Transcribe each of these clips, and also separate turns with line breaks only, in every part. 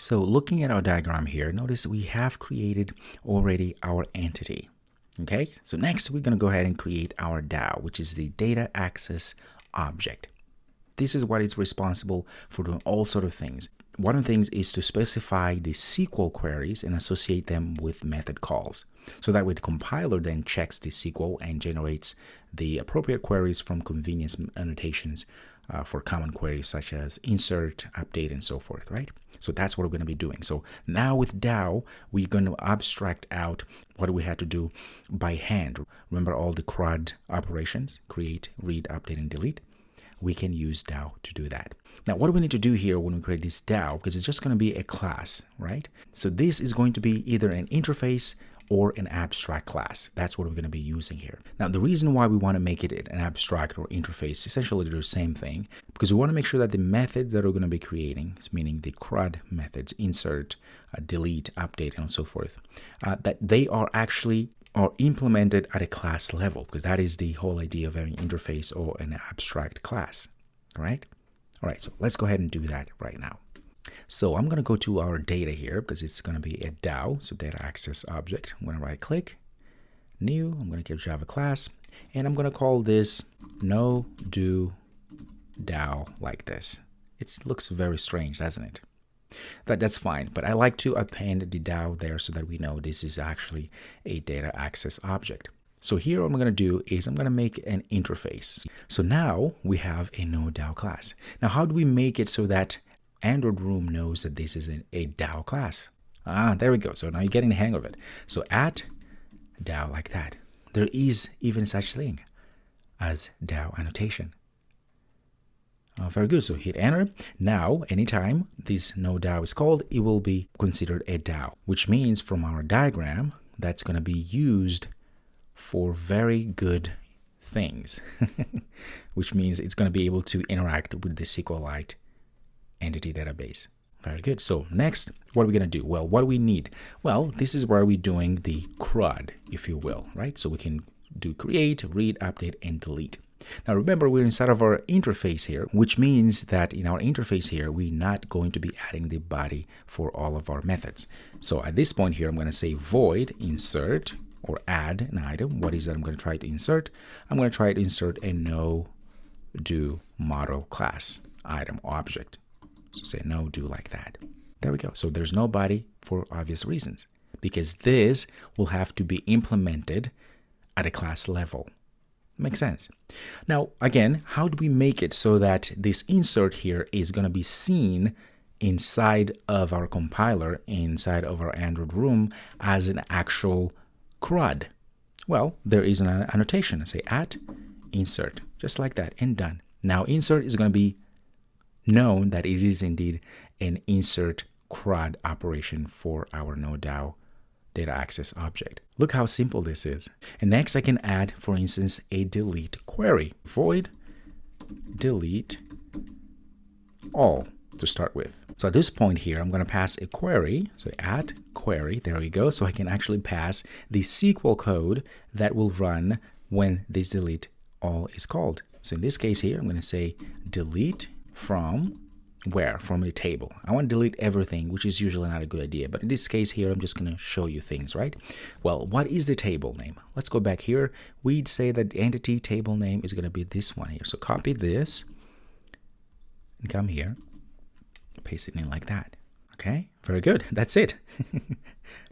So looking at our diagram here, notice we have created already our entity. Okay, so next we're going to go ahead and create our DAO, which is the data access object. This is what is responsible for doing all sort of things. One of the things is to specify the SQL queries and associate them with method calls. So that way the compiler then checks the SQL and generates the appropriate queries from convenience annotations for common queries such as insert, update, and so forth, right? So that's what we're going to be doing. So now with DAO, we're going to abstract out what we had to do by hand. Remember all the CRUD operations, create, read, update, and delete? We can use DAO to do that. Now, what do we need to do here when we create this DAO? Because it's just going to be a class, right? So this is going to be either an interface or an abstract class. That's what we're going to be using here. Now, the reason why we want to make it an abstract or interface, essentially they're the same thing, because we want to make sure that the methods that we're going to be creating, meaning the CRUD methods, insert, delete, update, and so forth, that they are actually implemented at a class level, because that is the whole idea of having an interface or an abstract class, right? All right, so let's go ahead and do that right now. So I'm going to go to our data here because it's going to be a DAO, so data access object. I'm going to right click, new, I'm going to give Java class, and I'm going to call this NoDoDao like this. It looks very strange, doesn't it? That's fine, but I like to append the DAO there so that we know this is actually a data access object. So here what I'm going to do is I'm going to make an interface. So now we have a NoDoDao class. Now how do we make it so that Android Room knows that this is a DAO class? There we go. So now you're getting the hang of it. So at DAO like that. There is even such thing as DAO annotation. Very good. So hit enter. Now, anytime this NoDoDao is called, it will be considered a DAO, which means from our diagram, that's going to be used for very good things, which means it's going to be able to interact with the SQLite entity database. Very good. So next, what are we going to do? Well, what do we need? Well, this is where we're doing the CRUD, if you will, right? So we can do create, read, update, and delete. Now remember, we're inside of our interface here, which means that in our interface here, we're not going to be adding the body for all of our methods. So at this point here, I'm going to say void insert or add an item. What is that I'm going to try to insert? I'm going to try to insert a NoDo model class item object. So say NoDo like that. There we go. So there's no body for obvious reasons, because this will have to be implemented at a class level. Makes sense. Now, again, how do we make it so that this insert here is going to be seen inside of our compiler, inside of our Android Room as an actual CRUD? Well, there is an annotation. I say at insert, just like that, and done. Now, insert is going to be known that it is indeed an insert CRUD operation for our NoDoDao data access object. Look how simple this is. And next I can add, for instance, a delete query. Void delete all to start with. So at this point here, I'm going to pass a query. So add query, there we go. So I can actually pass the SQL code that will run when this delete all is called. So in this case here, I'm going to say delete from where? From a table. I want to delete everything, which is usually not a good idea. But in this case here, I'm just going to show you things, right? Well, what is the table name? Let's go back here. We'd say that the entity table name is going to be this one here. So copy this and come here, paste it in like that. Okay, very good. That's it.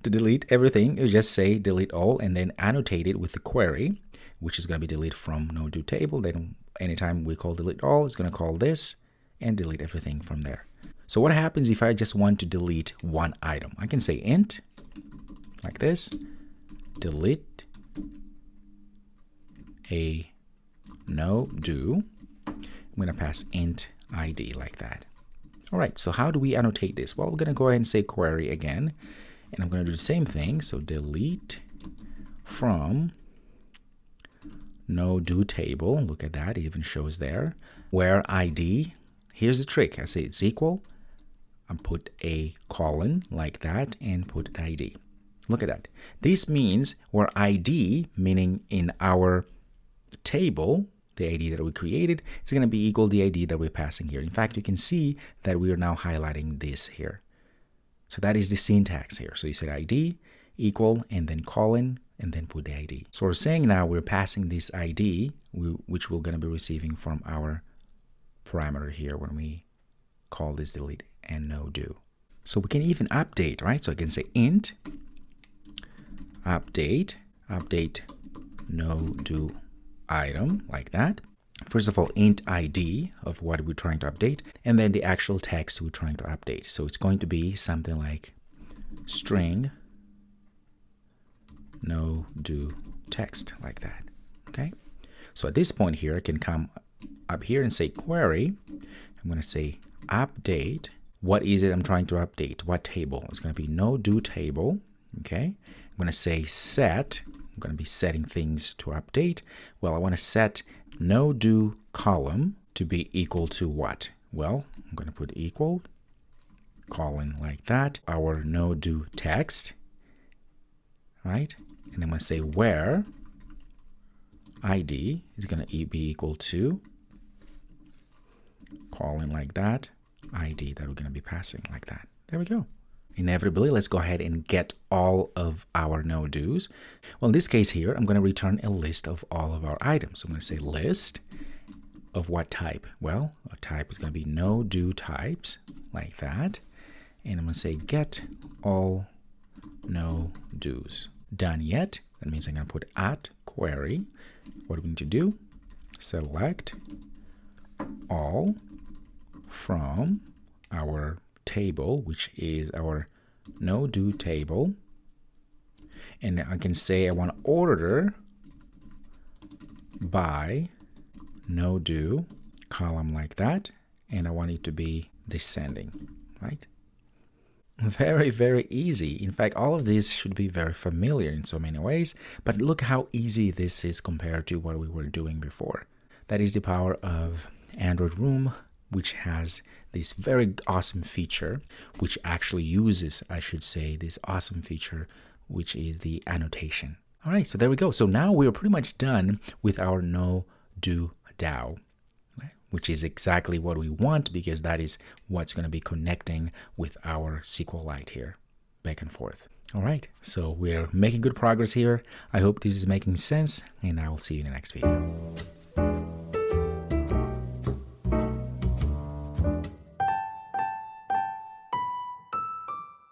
To delete everything, you just say delete all and then annotate it with the query, which is going to be delete from NoDo table. Then anytime we call delete all, it's going to call this and delete everything from there. So what happens if I just want to delete one item? I can say int like this, delete a NoDo. I'm going to pass int ID like that. All right, so how do we annotate this? Well, we're going to go ahead and say query again, and I'm going to do the same thing. So delete from NoDo table. Look at that, it even shows there. Where ID, here's the trick. I say it's equal, I put a colon like that and put ID. Look at that. This means where ID, meaning in our table, the ID that we created, is going to be equal to the ID that we're passing here. In fact, you can see that we are now highlighting this here. So that is the syntax here. So you said ID equal and then colon and then put the ID. So we're saying now we're passing this ID, which we're going to be receiving from our parameter here when we call this delete and no do. So we can even update, right? So I can say int update no do item, like that. First of all, int ID of what we're trying to update, and then the actual text we're trying to update. So it's going to be something like string no do text, like that. Okay. So at this point here, I can come up here and say query. I'm going to say update. What is it I'm trying to update? What table? It's going to be no do table. Okay. I'm going to say set. I'm going to be setting things to update. Well, I want to set no do column to be equal to what? Well, I'm going to put equal colon, like that. Our no do text, right? And I'm going to say where ID is going to be equal to colon, like that, ID that we're going to be passing, like that. There we go. Inevitably, let's go ahead and get all of our no-dos. Well, in this case here, I'm going to return a list of all of our items. So I'm going to say list of what type? Well, our type is going to be no-do types, like that. And I'm going to say get all no-dos. Done yet? That means I'm going to put at query. What do we need to do? Select all from our table, which is our no do table, and I can say I want to order by no do column, like that, and I want it to be descending, right? Very, very easy. In fact, all of this should be very familiar in so many ways, but look how easy this is compared to what we were doing before. That is the power of Android Room, which has this very awesome feature, which actually uses, I should say, this awesome feature, which is the annotation. All right, so there we go. So now we're pretty much done with our NoDoDao, which is exactly what we want, because that is what's going to be connecting with our SQLite here, back and forth. All right, so we're making good progress here. I hope this is making sense, and I will see you in the next video.